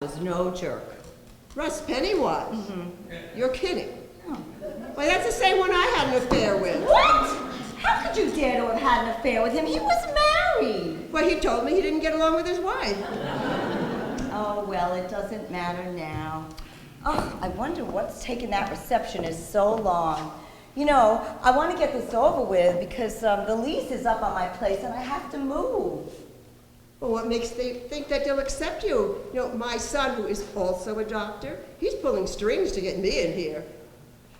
was no jerk. Russ Pennywise? You're kidding. Oh. Why, that's the same one I had an affair with. What? How could you dare to have had an affair with him? He was married. Well, he told me he didn't get along with his wife. Oh, well, it doesn't matter now. Oh, I wonder what's taken that receptionist so long. You know, I want to get this over with because the lease is up on my place and I have to move. Well, what makes they think that they'll accept you? You know, my son, who is also a doctor, he's pulling strings to get me in here.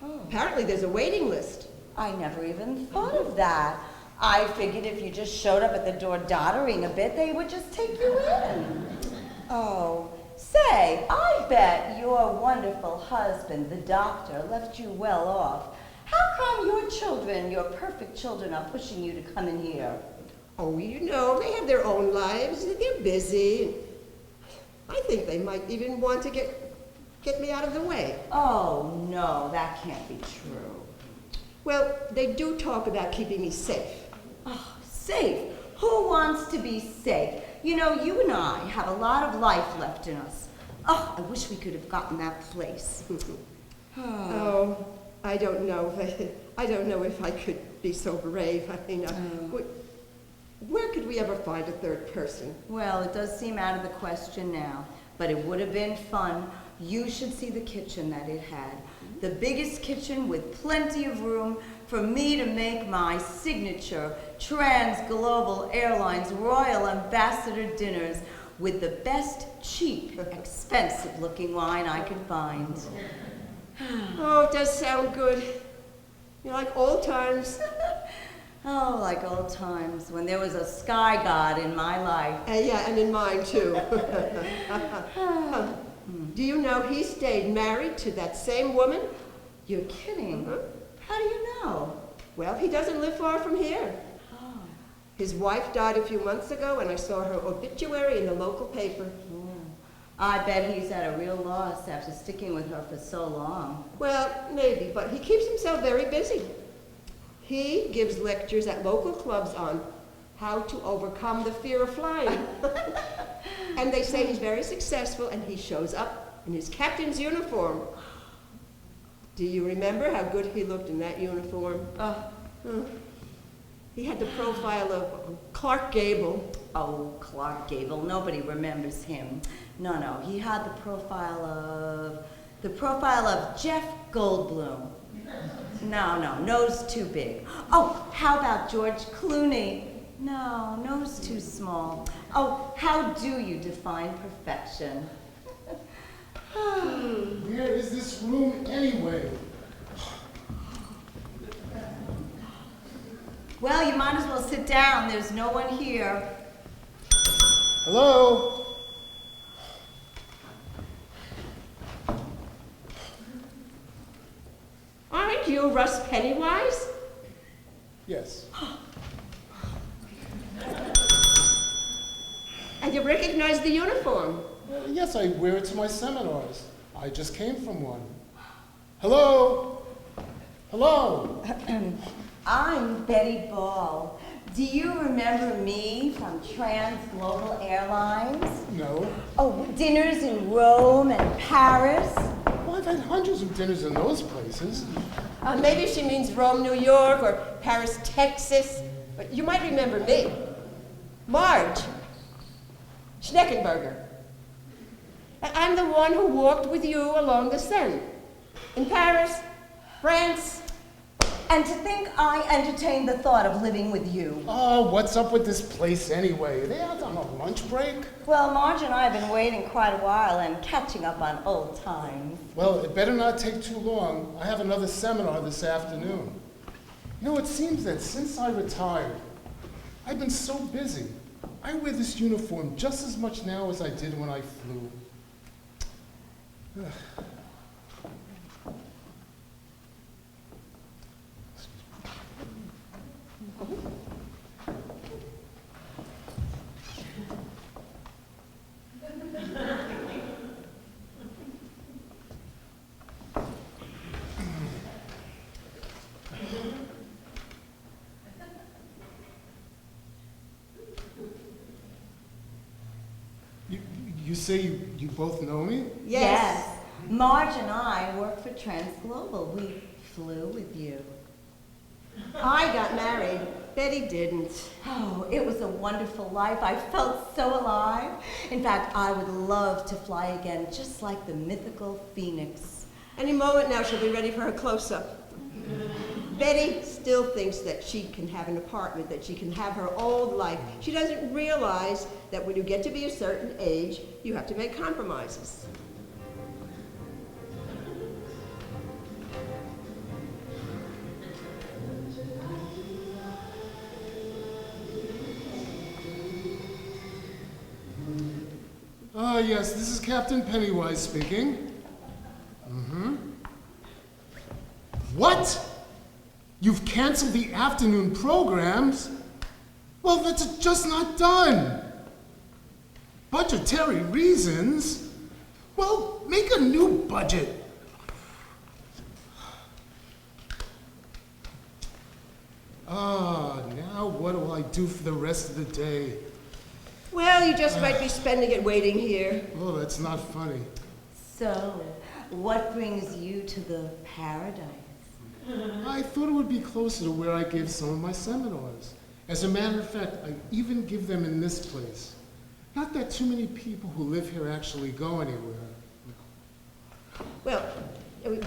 Oh. Apparently there's a waiting list. I never even thought of that. I figured if you just showed up at the door doddering a bit, they would just take you in. Oh, say, I bet your wonderful husband, the doctor, left you well off. How come your children, your perfect children, are pushing you to come in here? Oh, you know, they have their own lives. They're busy. I think they might even want to get me out of the way. Oh, no, that can't be true. Well, they do talk about keeping me safe. Oh, safe? Who wants to be safe? You know, you and I have a lot of life left in us. Oh, I wish we could have gotten that place. Oh, I don't know. I don't know if I could be so brave. I mean, where could we ever find a third person? Well, it does seem out of the question now, but it would have been fun. You should see the kitchen that it had. The biggest kitchen with plenty of room for me to make my signature Trans-Global Airlines Royal Ambassador dinners with the best cheap, expensive-looking wine I could find. Oh, it does sound good. You know, like old times. Oh, like old times when there was a sky god in my life. Yeah, and in mine, too. Do you know he stayed married to that same woman? You're kidding. How do you know? Well, he doesn't live far from here. Oh. His wife died a few months ago, and I saw her obituary in the local paper. I bet he's at a real loss after sticking with her for so long. Well, maybe, but he keeps himself very busy. He gives lectures at local clubs on how to overcome the fear of flying. And they say he's very successful, and he shows up in his captain's uniform. Do you remember how good he looked in that uniform? He had the profile of Clark Gable. Oh, Clark Gable. Nobody remembers him. No, he had the profile of Jeff Goldblum. No, nose too big. Oh, how about George Clooney? No, nose too small. Oh, how do you define perfection? Where is this room anyway? Well, you might as well sit down. There's no one here. Hello? Aren't you Russ Pennywise? Yes. And you recognize the uniform. Yes, I wear it to my seminars. I just came from one. Hello? Hello? I'm Betty Ball. Do you remember me from Trans-Global Airlines? No. Oh, dinners in Rome and Paris? Well, I've had hundreds of dinners in those places. Maybe she means Rome, New York, or Paris, Texas. But you might remember me. Marge Schneckenberger. I'm the one who walked with you along the Seine. In Paris, France. And to think I entertained the thought of living with you. Oh, what's up with this place anyway? Are they out on a lunch break? Well, Marge and I have been waiting quite a while and catching up on old times. Well, it better not take too long. I have another seminar this afternoon. You know, it seems that since I retired, I've been so busy. I wear this uniform just as much now as I did when I flew. Ugh. You say you both know me? Yes. Marge and I work for Transglobal. We flew with you. I got married. Betty didn't. Oh, it was a wonderful life. I felt so alive. In fact, I would love to fly again, just like the mythical phoenix. Any moment now she'll be ready for her close-up. Betty still thinks that she can have an apartment, that she can have her old life. She doesn't realize that when you get to be a certain age, you have to make compromises. Yes, this is Captain Pennywise speaking. What? You've canceled the afternoon programs? Well, that's just not done. Budgetary reasons? Well, make a new budget. Now what do I do for the rest of the day? Well, you just might be spending it waiting here. Oh, that's not funny. So, what brings you to the paradise? I thought it would be closer to where I give some of my seminars. As a matter of fact, I even give them in this place. Not that too many people who live here actually go anywhere. Well,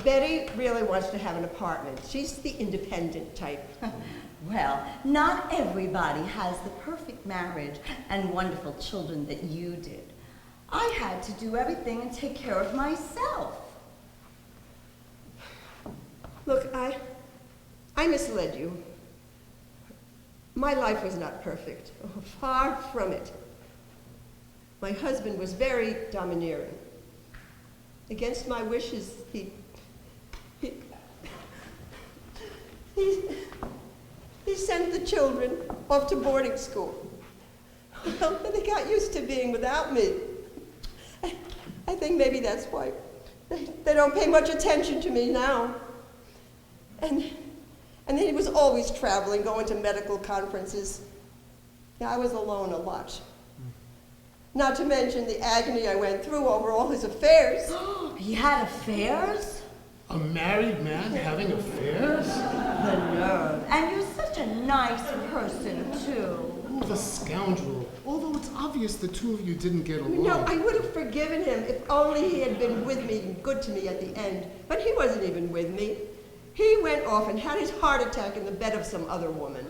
Betty really wants to have an apartment. She's the independent type. Well, not everybody has the perfect marriage and wonderful children that you did. I had to do everything and take care of myself. Look, I misled you. My life was not perfect. Oh, far from it. My husband was very domineering. Against my wishes, he sent the children off to boarding school. Well, they got used to being without me. I think maybe that's why they don't pay much attention to me now. And then he was always traveling, going to medical conferences. Yeah, I was alone a lot. Not to mention the agony I went through over all his affairs. He had affairs? A married man having affairs? The nerve. And you're such a nice person, too. Oh, the scoundrel. Although it's obvious the two of you didn't get along. No, I would have forgiven him if only he had been with me and good to me at the end. But he wasn't even with me. He went off and had his heart attack in the bed of some other woman.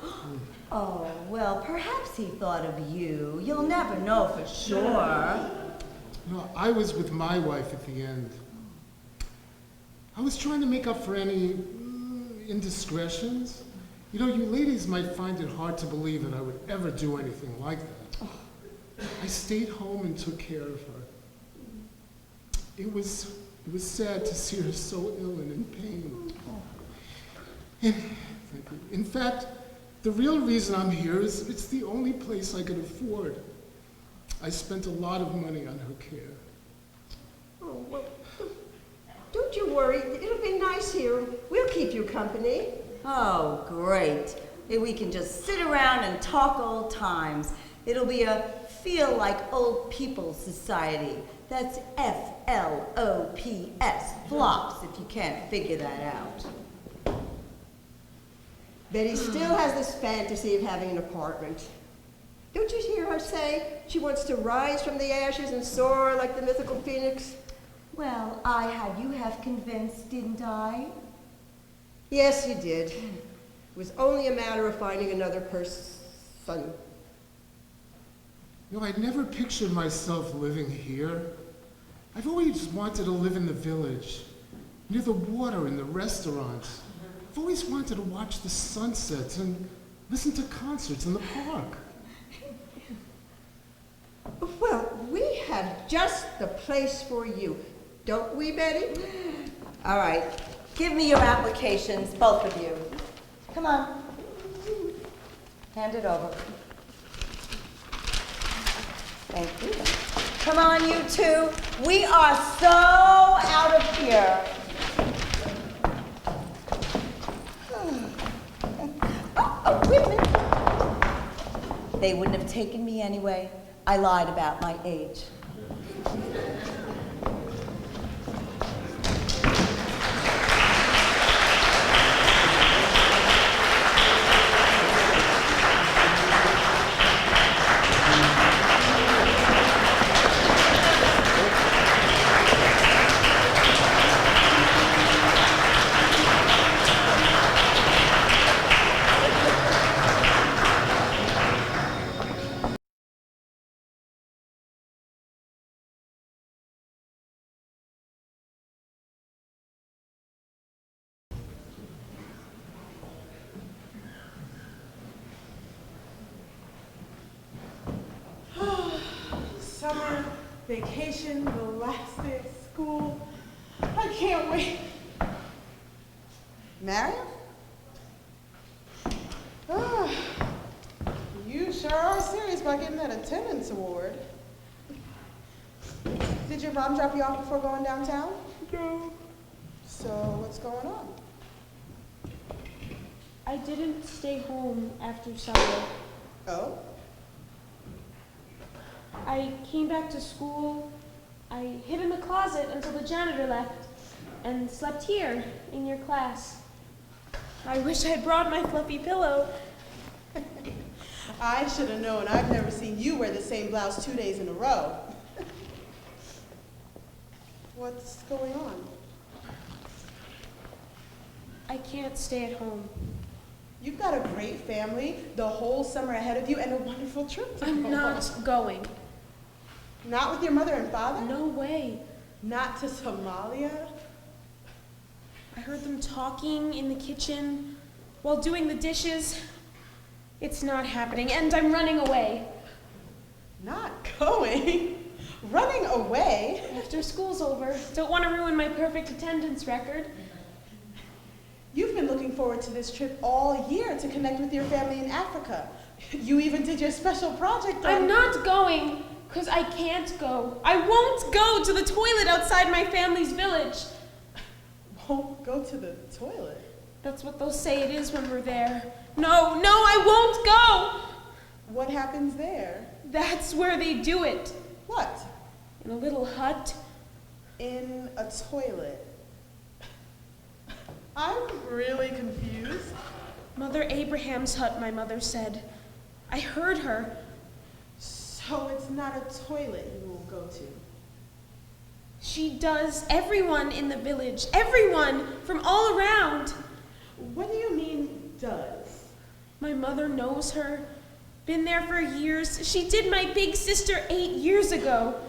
Oh, well, perhaps he thought of you. You'll never know for sure. No, I was with my wife at the end. I was trying to make up for any indiscretions. You know, you ladies might find it hard to believe that I would ever do anything like that. I stayed home and took care of her. It was sad to see her so ill and in pain. In fact, the real reason I'm here is it's the only place I could afford. I spent a lot of money on her care. Oh, well, don't you worry. It'll be nice here. We'll keep you company. Oh, great. We can just sit around and talk old times. It'll be a feel like old people society. That's F-L-O-P-S, flops, if you can't figure that out. Betty still has this fantasy of having an apartment. Don't you hear her say she wants to rise from the ashes and soar like the mythical phoenix? Well, I had you half convinced, didn't I? Yes, you did. It was only a matter of finding another person. You know, I'd never pictured myself living here. I've always wanted to live in the village, near the water and the restaurants. I've always wanted to watch the sunsets and listen to concerts in the park. Well, we have just the place for you. Don't we, Betty? All right, give me your applications, both of you. Come on. Hand it over. Thank you. Come on, you two. We are so out of here. Oh, wait a minute. They wouldn't have taken me anyway. I lied about my age. summer vacation, the last day of school. I can't wait. Mariam? Ah, you sure are serious about getting that attendance award. Did your mom drop you off before going downtown? No. So what's going on? I didn't stay home after summer. Oh? I came back to school. I hid in the closet until the janitor left and slept here in your class. I wish I'd brought my fluffy pillow. I should have known. I've never seen you wear the same blouse 2 days in a row. What's going on? I can't stay at home. You've got a great family, the whole summer ahead of you, and a wonderful trip to I'm go not on. going. Not with your mother and father? No way. Not to Somalia? I heard them talking in the kitchen while doing the dishes. It's not happening, and I'm running away. Not going? Running away? After school's over, don't want to ruin my perfect attendance record. You've been looking forward to this trip all year to connect with your family in Africa. You even did your special project on... I'm not going, because I can't go. I won't go to the toilet outside my family's village. Won't go to the toilet? That's what they'll say it is when we're there. No, I won't go! What happens there? That's where they do it. What? In a little hut. In a toilet. I'm really confused. Mother Abraham's hut, my mother said. I heard her. So it's not a toilet you will go to? She does. Everyone in the village. Everyone from all around. What do you mean, does? My mother knows her. Been there for years. She did my big sister 8 years ago.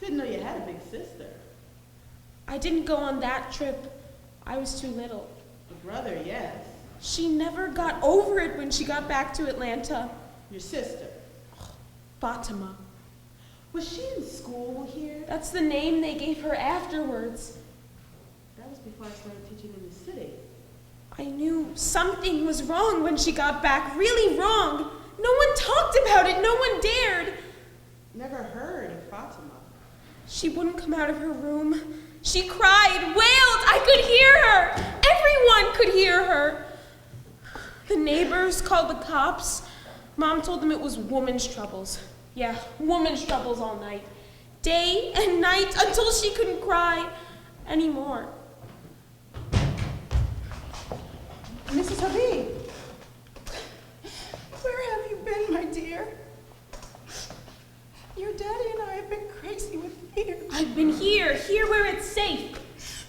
Didn't know you had a big sister. I didn't go on that trip. I was too little. A brother, yes. She never got over it when she got back to Atlanta. Your sister. Fatima. Was she in school here? That's the name they gave her afterwards. That was before I started teaching in the city. I knew something was wrong when she got back. Really wrong. No one talked about it. No one dared. Never heard of Fatima. She wouldn't come out of her room. She cried, wailed. I could hear her. Everyone could hear her. The neighbors called the cops. Mom told them it was woman's troubles. Yeah, woman's troubles all night. Day and night until she couldn't cry anymore. Mrs. Habib. Where have you been, my dear? Your daddy and I have been crazy with fear. I've been here where it's safe.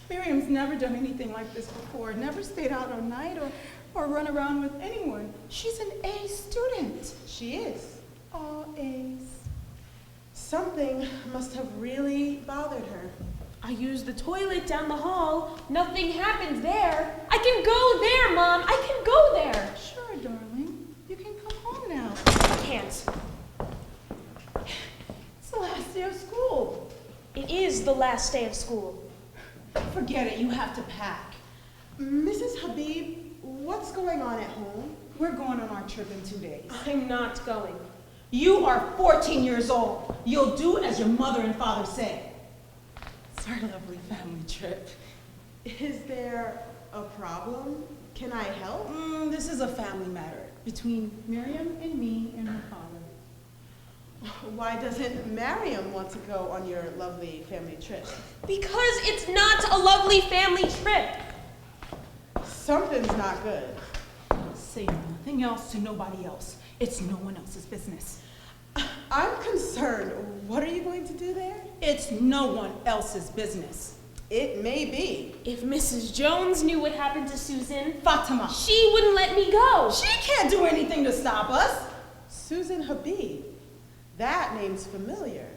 Miriam's never done anything like this before, never stayed out all night or run around with anyone. She's an A student. She is. All A's. Something must have really bothered her. I used the toilet down the hall. Nothing happened there. I can go there, Mom. I can go there. Sure, darling. You can come home now. I can't. It's the last day of school. It is the last day of school. Forget it, you have to pack. Mrs. Habib, what's going on at home? We're going on our trip in 2 days. I'm not going. You are 14 years old. You'll do as your mother and father say. It's our lovely family trip. Is there a problem? Can I help? This is a family matter between Miriam and me and her father. Why doesn't Mariam want to go on your lovely family trip? Because it's not a lovely family trip. Something's not good. Say nothing else to nobody else. It's no one else's business. I'm concerned. What are you going to do there? It's no one else's business. It may be. If Mrs. Jones knew what happened to Susan, Fatima. she wouldn't let me go. She can't do anything to stop us. Susan Habib. That name's familiar.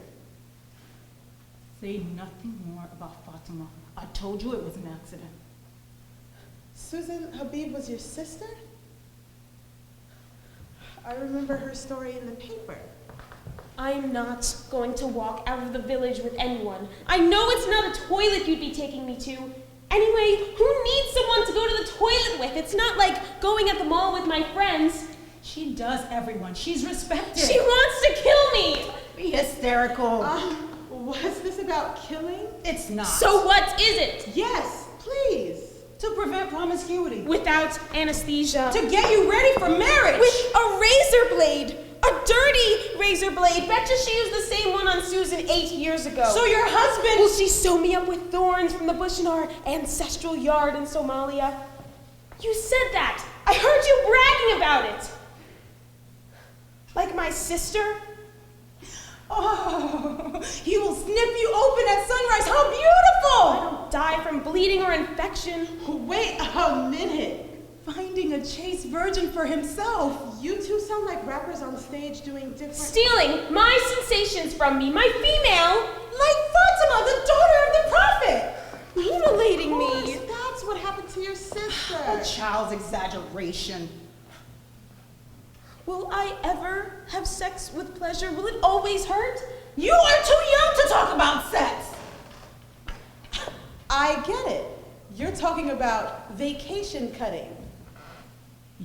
Say nothing more about Fatima. I told you it was an accident. Susan Habib was your sister? I remember her story in the paper. I'm not going to walk out of the village with anyone. I know it's not a toilet you'd be taking me to. Anyway, who needs someone to go to the toilet with? It's not like going at the mall with my friends. She does, everyone. She's respected. She wants to kill me! Be hysterical. Was this about killing? It's not. So what is it? Yes, please. To prevent promiscuity. Without anesthesia. To get you ready for marriage. With a razor blade! A dirty razor blade! Betcha she used the same one on Susan 8 years ago. So your husband... Will she sew me up with thorns from the bush in our ancestral yard in Somalia? You said that! I heard you bragging about it! Like my sister? Oh, he will snip you open at sunrise. How beautiful! I don't die from bleeding or infection. Wait a minute. Finding a chaste virgin for himself. You two sound like rappers on stage doing different... Stealing my sensations from me, my female. Like Fatima, the daughter of the prophet. Mutilating Of me. course, that's what happened to your sister. A child's exaggeration. Will I ever have sex with pleasure? Will it always hurt? You are too young to talk about sex. I get it. You're talking about vacation cutting.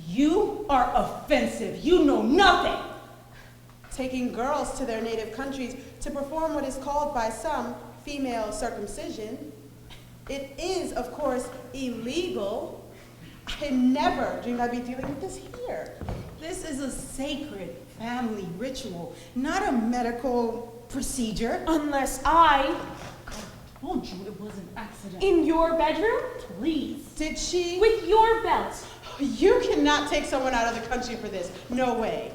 You are offensive. You know nothing. Taking girls to their native countries to perform what is called by some female circumcision. It is, of course, illegal. I never dreamed I'd be dealing with this here. This is a sacred family ritual, not a medical procedure. Unless I, Told you it was an accident. in your bedroom, Please. Did she? with your belt. You cannot take someone out of the country for this. No way.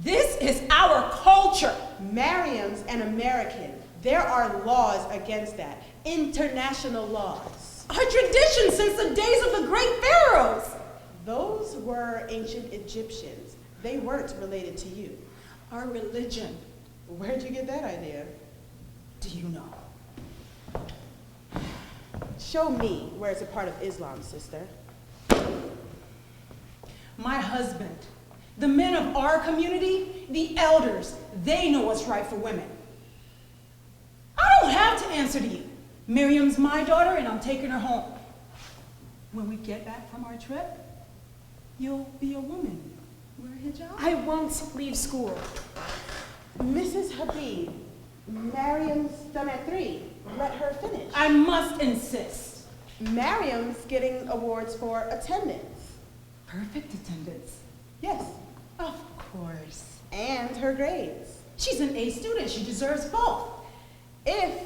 This is our culture. Mariam's an American. There are laws against that. International laws. Our tradition since the days of the great pharaohs. Those were ancient Egyptians. They weren't related to you. Our religion. Where'd you get that idea? Do you know? Show me where it's a part of Islam, sister. My husband, the men of our community, the elders, they know what's right for women. I don't have to answer to you. Miriam's my daughter and I'm taking her home. When we get back from our trip, you'll be a woman. Wear a hijab. I won't leave school. Mrs. Habib, Mariam's done at 3. Let her finish. I must insist. Mariam's getting awards for attendance. Perfect attendance. Yes, Of course. and her grades. She's an A student. She deserves both. If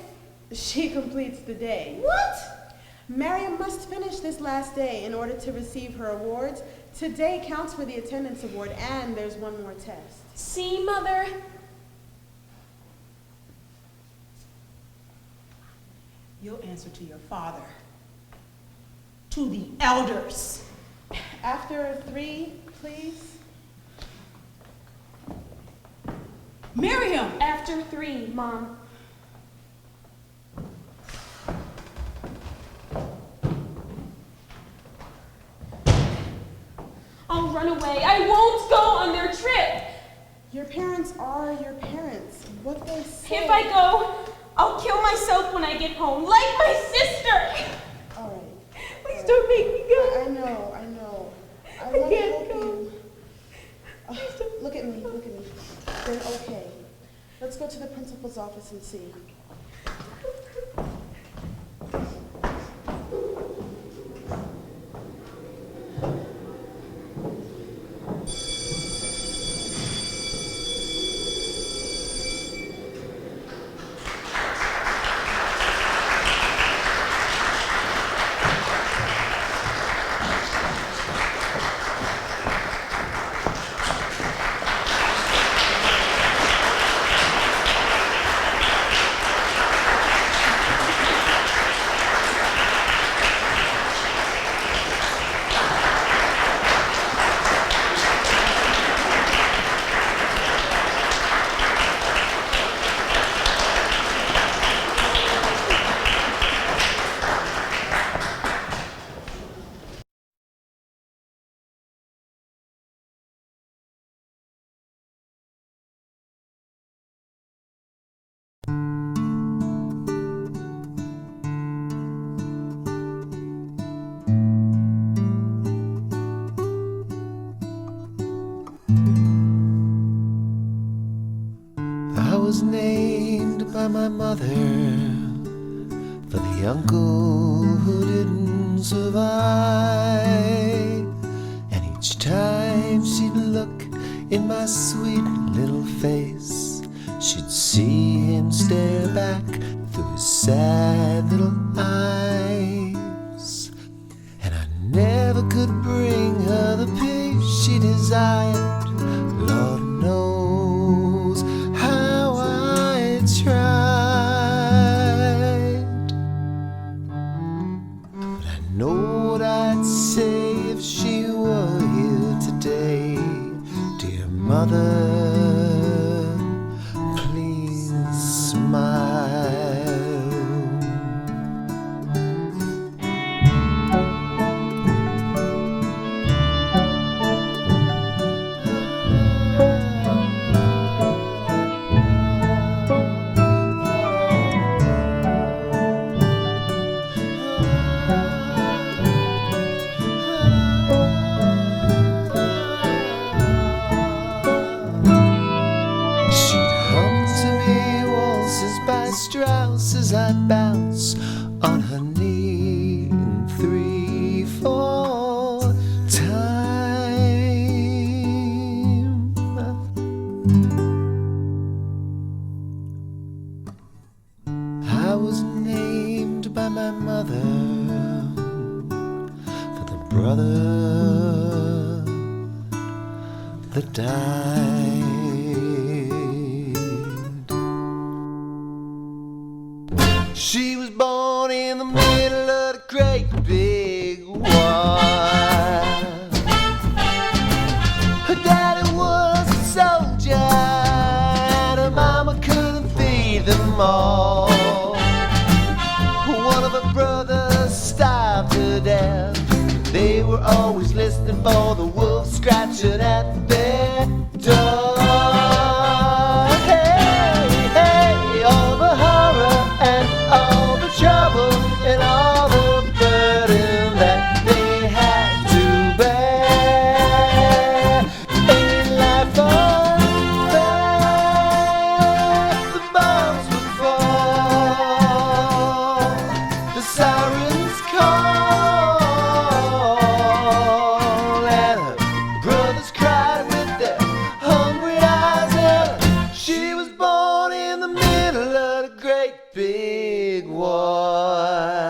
she completes the day. What? Mariam must finish this last day in order to receive her awards. Today counts for the attendance award, and there's one more test. See, Mother? You'll answer to your father. To the elders. After 3, please. Miriam! After 3, Mom. I'll run away. I won't go on their trip. Your parents are your parents. What they say. If I go, I'll kill myself when I get home, like my sister. All right. Please don't make me go. I know, I know. I I want to can't help go. you. Look at me, look at me. They're okay. Let's go to the principal's office and see. by my mother for the uncle who didn't survive. And each time she'd look in my sweet little face, she'd see him stare back through his sad little eyes. And I never could bring her the peace she desired. Lord knows how I tried. But I know what I'd say if she were here today. Dear mother, please smile. Strauss as I'd bounce on her knee in 3/4 time. I was named by my mother for the brother that died. She was born in the middle of the great big war. Her daddy was a soldier and her mama couldn't feed them all. One of her brothers starved to death. They were always listening for the wolf scratching at their door. All the trouble and all the burden that they had to bear. Ain't life unfair? The bombs would fall, the sirens call, and her brothers cried with their hungry eyes. And she was born in the middle of the great big war.